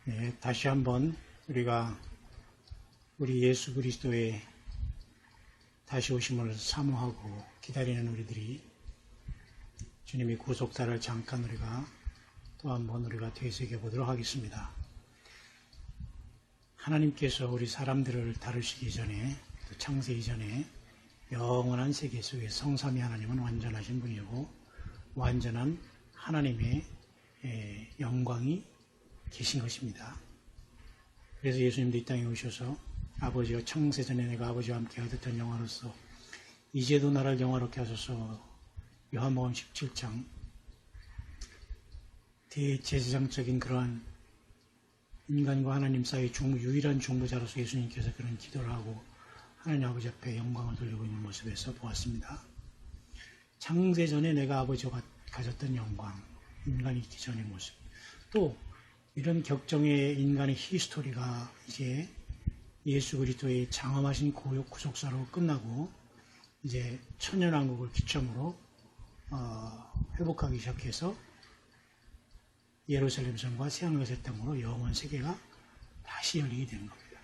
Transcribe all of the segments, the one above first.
네, 다시 한번 우리가 우리 예수 그리스도의 다시 오심을 사모하고 기다리는 우리들이 주님의 구속사를 잠깐 우리가 또 한번 우리가 되새겨 보도록 하겠습니다. 하나님께서 우리 사람들을 다루시기 전에 또 창세 이전에 영원한 세계 속에 성삼위 하나님은 완전하신 분이고 완전한 하나님의 영광이 계신 것입니다. 그래서 예수님도 이 땅에 오셔서 아버지와 창세전에 내가 아버지와 함께 하였던 영화로서 이제도 나를 영화롭게 하소서. 요한복음 17장 대제사장적인 그러한 인간과 하나님 사이의 유일한 중보자로서 예수님께서 그런 기도를 하고 하나님 아버지 앞에 영광을 돌리고 있는 모습에서 보았습니다. 창세전에 내가 아버지와 가졌던 영광, 인간이 있기 전의 모습, 또 이런 격정의 인간의 히스토리가 이제 예수 그리스도의 장엄하신 구속사로 끝나고 이제 천년왕국을 기점으로 회복하기 시작해서 예루살렘 성과 새하늘의 땅으로 영원 세계가 다시 열리게 되는 겁니다.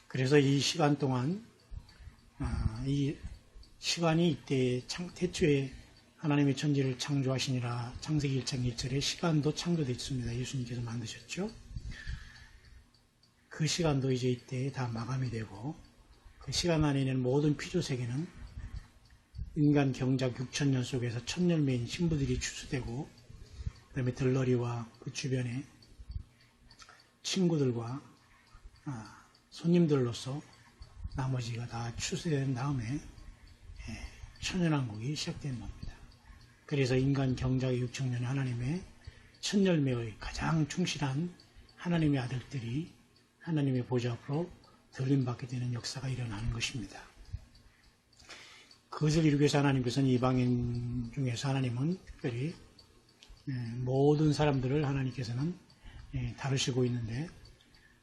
그래서 이 시간 동안 이 시간이 이때 태초에 하나님의 천지를 창조하시니라 창세기 1장 1절에 시간도 창조되어 있습니다. 예수님께서 만드셨죠. 그 시간도 이제 이때 다 마감이 되고 그 시간 안에 있는 모든 피조세계는 인간 경작 6천년 속에서 천열매인 신부들이 추수되고 그 다음에 들러리와 그 주변에 친구들과 손님들로서 나머지가 다 추수된 다음에 천연왕국이 시작된 겁니다. 그래서 인간 경작의 6천년 하나님의 천열매의 가장 충실한 하나님의 아들들이 하나님의 보좌 앞으로 들림받게 되는 역사가 일어나는 것입니다. 그것을 이루기 위해서 하나님께서는 이방인 중에서 하나님은 특별히 모든 사람들을 하나님께서는 다루시고 있는데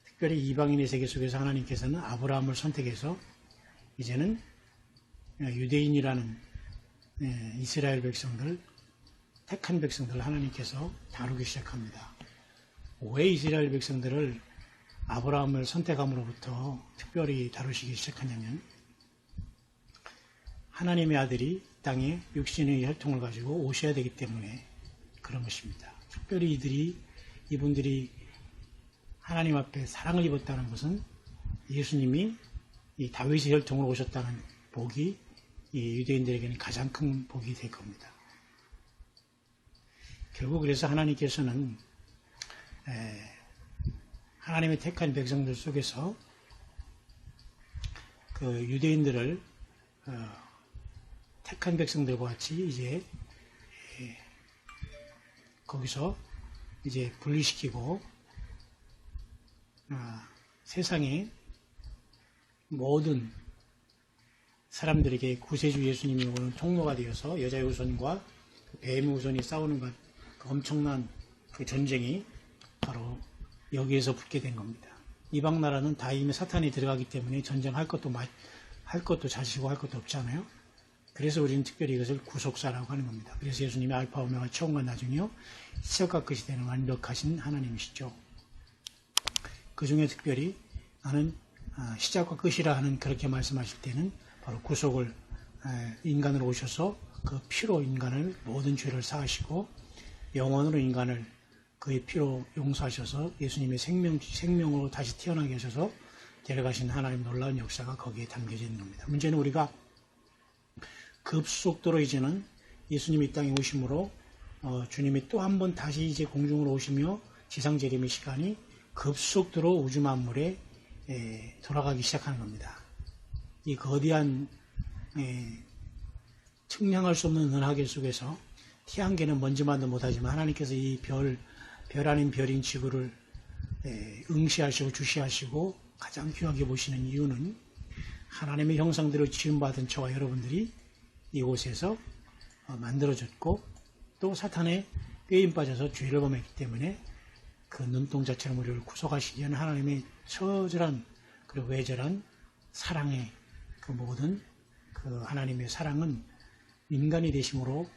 특별히 이방인의 세계 속에서 하나님께서는 아브라함을 선택해서 이제는 유대인이라는 이스라엘 백성들, 택한 백성들을 하나님께서 다루기 시작합니다. 왜 이스라엘 백성들을 아브라함을 선택함으로부터 특별히 다루시기 시작하냐면 하나님의 아들이 땅에 육신의 혈통을 가지고 오셔야 되기 때문에 그런 것입니다. 특별히 이분들이 하나님 앞에 사랑을 입었다는 것은 예수님이 이 다윗의 혈통으로 오셨다는 복이 이 유대인들에게는 가장 큰 복이 될 겁니다. 결국 그래서 하나님께서는 하나님의 택한 백성들 속에서 그 유대인들을 택한 백성들과 같이 이제 거기서 이제 분리시키고 세상의 모든 사람들에게 구세주 예수님이 오는 통로가 되어서 여자의 후손과 뱀의 후손이 싸우는 것, 그 엄청난 그 전쟁이 바로 여기에서 붙게 된 겁니다. 이방 나라는 다 이미 사탄이 들어가기 때문에 전쟁할 것도 자시고 할 것도 없잖아요. 그래서 우리는 특별히 이것을 구속사라고 하는 겁니다. 그래서 예수님이 알파 오메가 처음과 나중이요 시작과 끝이 되는 완벽하신 하나님이시죠. 그 중에 특별히 나는 시작과 끝이라 하는 그렇게 말씀하실 때는 바로 구속을 인간으로 오셔서 그 피로 인간을 모든 죄를 사하시고 영원으로 인간을 그의 피로 용서하셔서 예수님의 생명으로 다시 태어나게 하셔서 데려가신 하나님 놀라운 역사가 거기에 담겨져 있는 겁니다. 문제는 우리가 급속도로 이제는 예수님이 이 땅에 오심으로 주님이 또 한 번 다시 이제 공중으로 오시며 지상재림의 시간이 급속도로 우주 만물에 돌아가기 시작하는 겁니다. 이 거대한 측량할 수 없는 은하계 속에서 티 한 개는 먼지만도 못하지만 하나님께서 이 별 아닌 별인 지구를 응시하시고 주시하시고 가장 귀하게 보시는 이유는 하나님의 형상대로 지음받은 저와 여러분들이 이곳에서 만들어졌고 또 사탄의 꾀임 빠져서 죄를 범했기 때문에 그 눈동자처럼 우리를 구속하시기 위한 하나님의 처절한 그리고 외절한 사랑의 그 모든 그 하나님의 사랑은 인간이 되심으로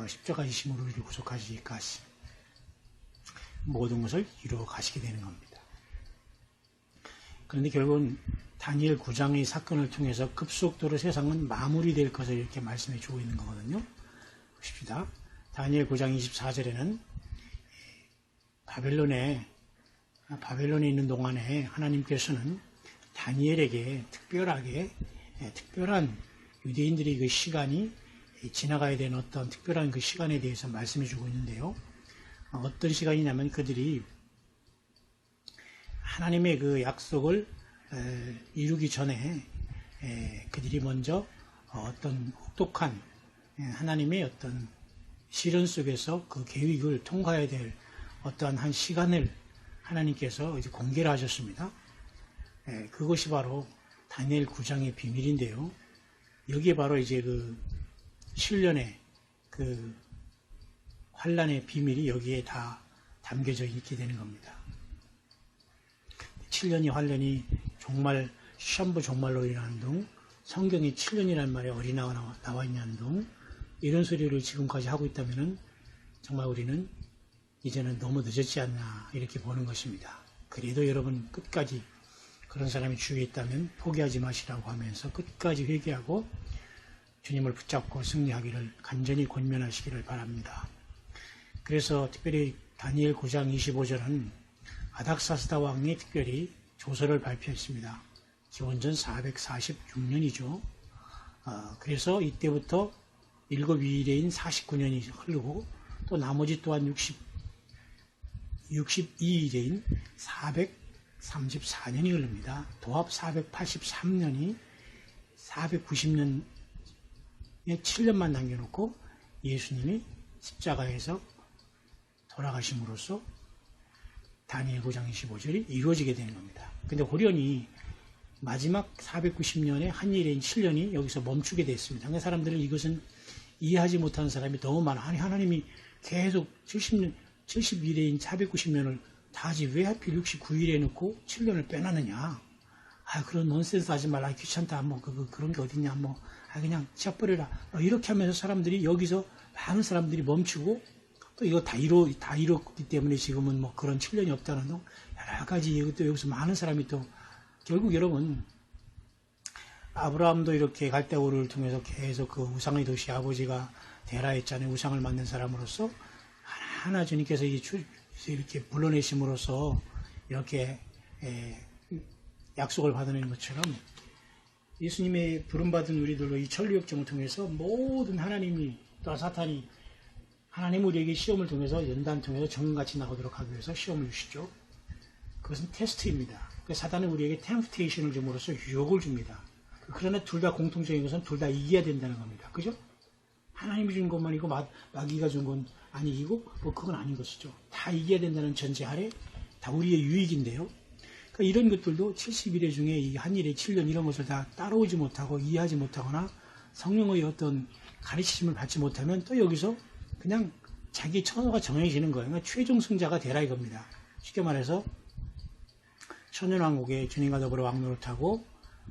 십자가 지심으로 우리를 구속하시기까지 모든 것을 이루어 가시게 되는 겁니다. 그런데 결국은 다니엘 9장의 사건을 통해서 급속도로 세상은 마무리될 것을 이렇게 말씀해 주고 있는 거거든요. 보십시다. 다니엘 9장 24절에는 바벨론에 있는 동안에 하나님께서는 다니엘에게 특별한 유대인들의 그 시간이 지나가야 되는 어떤 특별한 그 시간에 대해서 말씀해 주고 있는데요. 어떤 시간이냐면 그들이 하나님의 그 약속을 이루기 전에 그들이 먼저 어떤 혹독한 하나님의 어떤 시련 속에서 그 계획을 통과해야 될 어떠한 한 시간을 하나님께서 이제 공개를 하셨습니다. 그것이 바로 다니엘 9장의 비밀인데요. 여기에 바로 이제 그 7년의 그 환란의 비밀이 여기에 다 담겨져 있게 되는 겁니다. 7년의 환란이 정말 시한부 종말로 일어나는 둥, 성경에 7년이라는 말에 어린아이가 나와 있냐는 둥, 이런 소리를 지금까지 하고 있다면 정말 우리는 이제는 너무 늦었지 않나 이렇게 보는 것입니다. 그래도 여러분 끝까지 그런 사람이 주위에 있다면 포기하지 마시라고 하면서 끝까지 회개하고 주님을 붙잡고 승리하기를 간절히 권면하시기를 바랍니다. 그래서 특별히 다니엘 9장 25절은 아닥사스다 왕이 특별히 조서를 발표했습니다. 기원전 446년이죠. 그래서 이때부터 7일에인 49년이 흐르고 또 나머지 또한 62일에인 434년이 흐릅니다. 도합 483년이 490년에 7년만 남겨놓고 예수님이 십자가에서 돌아가심으로써 다니엘 9장 25절이 이루어지게 되는 겁니다. 근데 호련히 마지막 490년의 한 일인 7년이 여기서 멈추게 됐습니다. 그러니까 사람들은 이것은 이해하지 못하는 사람이 너무 많아. 아니 하나님이 계속 70일에인 490년을 다 하지 왜 하필 69일에 놓고 7년을 빼놨느냐. 그런 논센스 하지 말라. 귀찮다. 그런 게 어딨냐. 그냥 지어버려라. 이렇게 하면서 사람들이 여기서 많은 사람들이 멈추고 또 이거 다 이뤘기 때문에 지금은 그런 7년이 없다는 등 여러 가지 이것도 여기서 많은 사람이 또 결국 여러분 아브라함도 이렇게 갈대우를 통해서 계속 그 우상의 도시 아버지가 되라 했잖아요. 우상을 만든 사람으로서 하나하나 주님께서 이렇게 불러내심으로써 이렇게 약속을 받아내는 것처럼 예수님의 부름받은 우리들로 이 천리역정을 통해서 모든 하나님이 또 사탄이 하나님 우리에게 시험을 통해서 연단 통해서 정금같이 나오도록 하기 위해서 시험을 주시죠. 그것은 테스트입니다. 사단은 우리에게 템프테이션을 줌으로써 유혹을 줍니다. 그러나 둘 다 공통적인 것은 둘 다 이겨야 된다는 겁니다. 그죠? 하나님이 준 것만이고 마귀가 준 건 아니고 그건 아닌 것이죠. 다 이겨야 된다는 전제 아래 다 우리의 유익인데요. 그러니까 이런 것들도 70일의 중에 이 한 일의 7년 이런 것을 다 따라오지 못하고 이해하지 못하거나 성령의 어떤 가르치심을 받지 못하면 또 여기서 그냥 자기 처소가 정해지는 거예요. 그러니까 최종 승자가 되라 이겁니다. 쉽게 말해서 천년왕국에 주님과 더불어 왕노릇하고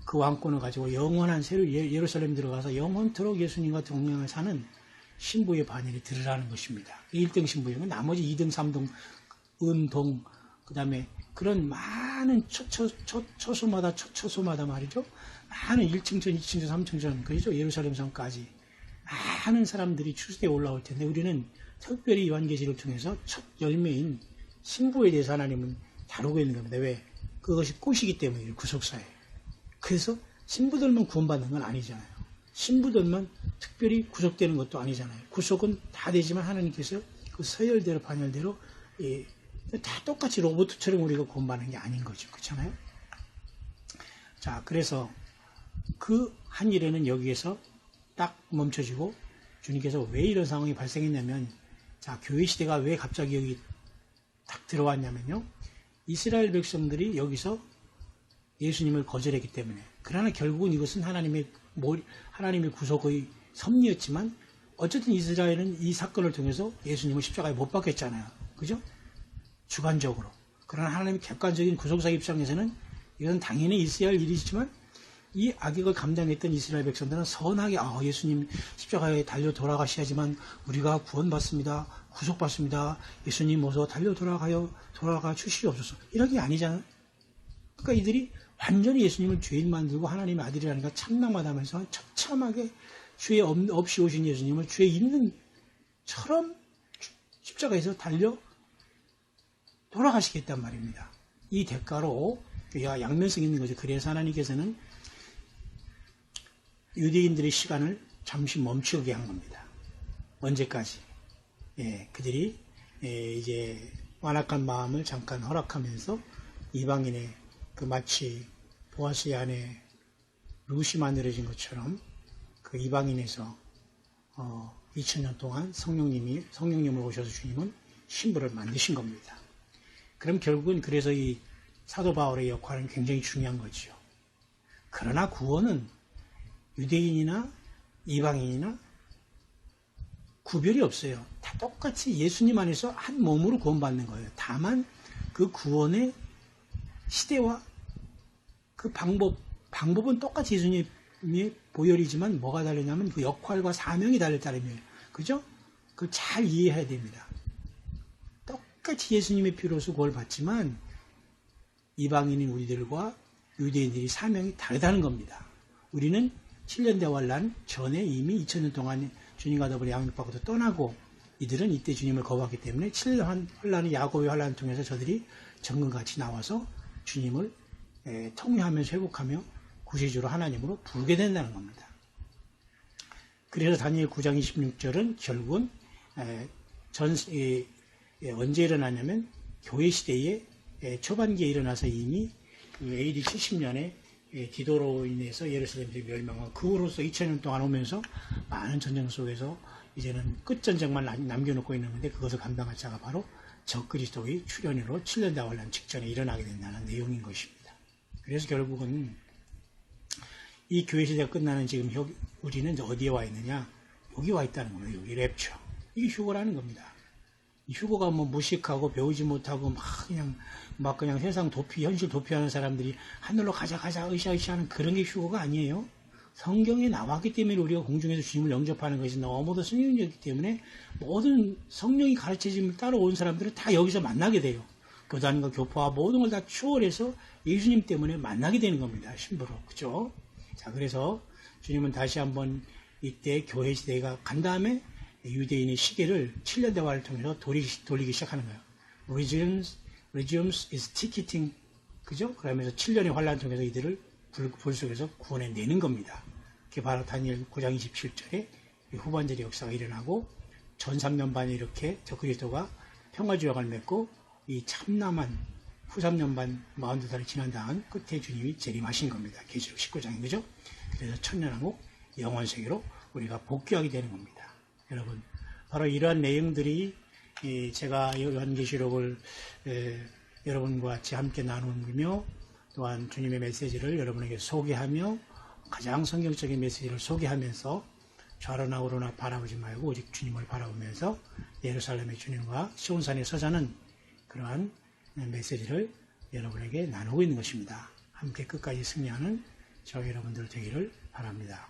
그 왕권을 가지고 영원한 새로 예루살렘 들어가서 영원토록 예수님과 동행을 사는 신부의 반열에 들으라는 것입니다. 1등 신부이면 나머지 2등, 3등, 은, 그 다음에 그런 많은 처소마다 말이죠. 많은 1층전, 2층전, 3층전, 그렇죠? 예루살렘 성까지 많은 사람들이 추수대에 올라올 텐데 우리는 특별히 요한계시를 통해서 첫 열매인 신부에 대해서 하나님은 다루고 있는 겁니다. 왜? 그것이 꽃이기 때문이에요. 구속사에. 그래서 신부들만 구원받는 건 아니잖아요. 신부들만 특별히 구속되는 것도 아니잖아요. 구속은 다 되지만 하나님께서 그 서열대로 반열대로 다 똑같이 로봇처럼 우리가 구원받는 게 아닌 거죠. 그렇잖아요. 자, 그래서 그 한 일에는 여기에서 딱 멈춰지고 주님께서 왜 이런 상황이 발생했냐면 자, 교회 시대가 왜 갑자기 여기 딱 들어왔냐면요. 이스라엘 백성들이 여기서 예수님을 거절했기 때문에 그러나 결국은 이것은 하나님의 구속의 섭리였지만 어쨌든 이스라엘은 이 사건을 통해서 예수님을 십자가에 못 박혔잖아요. 그죠? 주관적으로. 그러나 하나님의 객관적인 구속사 입장에서는 이건 당연히 있어야 할 일이지만 이 악역을 감당했던 이스라엘 백성들은 선하게 예수님 십자가에 달려 돌아가셔야지만 우리가 구원받습니다. 구속받습니다. 예수님 어서 달려 돌아가 주시옵소서. 이런 게 아니잖아요. 그러니까 이들이 완전히 예수님을 죄인 만들고 하나님의 아들이라니까 참남하다면서 처참하게 죄 없이 오신 예수님을 죄 있는 처럼 십자가에서 달려 돌아가시겠단 말입니다. 이 대가로 양면성 있는 거죠. 그래서 하나님께서는 유대인들의 시간을 잠시 멈추게 한 겁니다. 언제까지? 그들이 이제 완악한 마음을 잠깐 허락하면서 이방인의 그 마치 보아스의 아내 루시 만들어진 것처럼 그 이방인에서 2000년 동안 성령님을 오셔서 주님은 신부를 만드신 겁니다. 그럼 결국은 그래서 이 사도 바울의 역할은 굉장히 중요한 거죠. 그러나 구원은 유대인이나 이방인이나 구별이 없어요. 다 똑같이 예수님 안에서 한 몸으로 구원받는 거예요. 다만 그 구원의 시대와 그 방법은 똑같이 예수님의 보혈이지만 뭐가 다르냐면 그 역할과 사명이 다를 따름이에요. 그죠? 그걸 잘 이해해야 됩니다. 똑같이 예수님의 피로서 구원을 받지만 이방인인 우리들과 유대인들이 사명이 다르다는 겁니다. 우리는 7년 대환란 전에 이미 2000년 동안 주님과 더불어 양육받고도 떠나고 이들은 이때 주님을 거부했기 때문에 7년 환란의 야곱의 환란을 통해서 저들이 정금같이 나와서 주님을 통회하면서 회복하며 구세주로 하나님으로 부르게 된다는 겁니다. 그래서 다니엘 9장 26절은 결국은 언제 일어나냐면 교회 시대의 초반기에 일어나서 이미 AD 70년에 디도로 인해서 예루살렘이 멸망하고 그 후로서 2000년 동안 오면서 많은 전쟁 속에서 이제는 끝전쟁만 남겨놓고 있는 건데 그것을 감당할 자가 바로 적그리스도의 출현으로 7년 대환란 직전에 일어나게 된다는 내용인 것입니다. 그래서 결국은 이 교회 시대가 끝나는 지금 우리는 이제 어디에 와 있느냐? 여기 와 있다는 겁니다. 여기 랩처. 이게 휴거라는 겁니다. 이 휴거가 뭐 무식하고 배우지 못하고 막 그냥 세상 현실 도피하는 사람들이 하늘로 가자 으쌰으쌰하는 그런 게 휴거가 아니에요. 성경에 나왔기 때문에 우리가 공중에서 주님을 영접하는 것이 너무도 성경이기 때문에 모든 성령이 가르쳐짐을 따라온 사람들은 다 여기서 만나게 돼요. 교단과 교파와 모든 걸 다 추월해서 예수님 때문에 만나게 되는 겁니다. 신부로. 그죠? 자, 그래서 주님은 다시 한번 이때 교회 시대가 간 다음에 유대인의 시계를 7년 대화를 통해서 돌리기 시작하는 거예요. Regimes is ticketing. 그죠? 그러면서 7년의 환란 통해서 이들을 불 속에서 구원해내는 겁니다. 그게 바로 다니엘 9장 27절에 후반절의 역사가 일어나고 전 3년 반에 이렇게 적그리스도가 평화조약을 맺고 이 참남한 후 3년 반 42살이 지난 다음 끝에 주님이 재림하신 겁니다. 계시록 19장인 거죠. 그래서 천년왕국 영원세계로 우리가 복귀하게 되는 겁니다. 여러분, 바로 이러한 내용들이 제가 요한계시록을 여러분과 같이 함께 나누며 또한 주님의 메시지를 여러분에게 소개하며 가장 성경적인 메시지를 소개하면서 좌로나 우로나 바라보지 말고 오직 주님을 바라보면서 예루살렘의 주님과 시온산에 서자는 그러한 메시지를 여러분에게 나누고 있는 것입니다. 함께 끝까지 승리하는 저희 여러분들 되기를 바랍니다.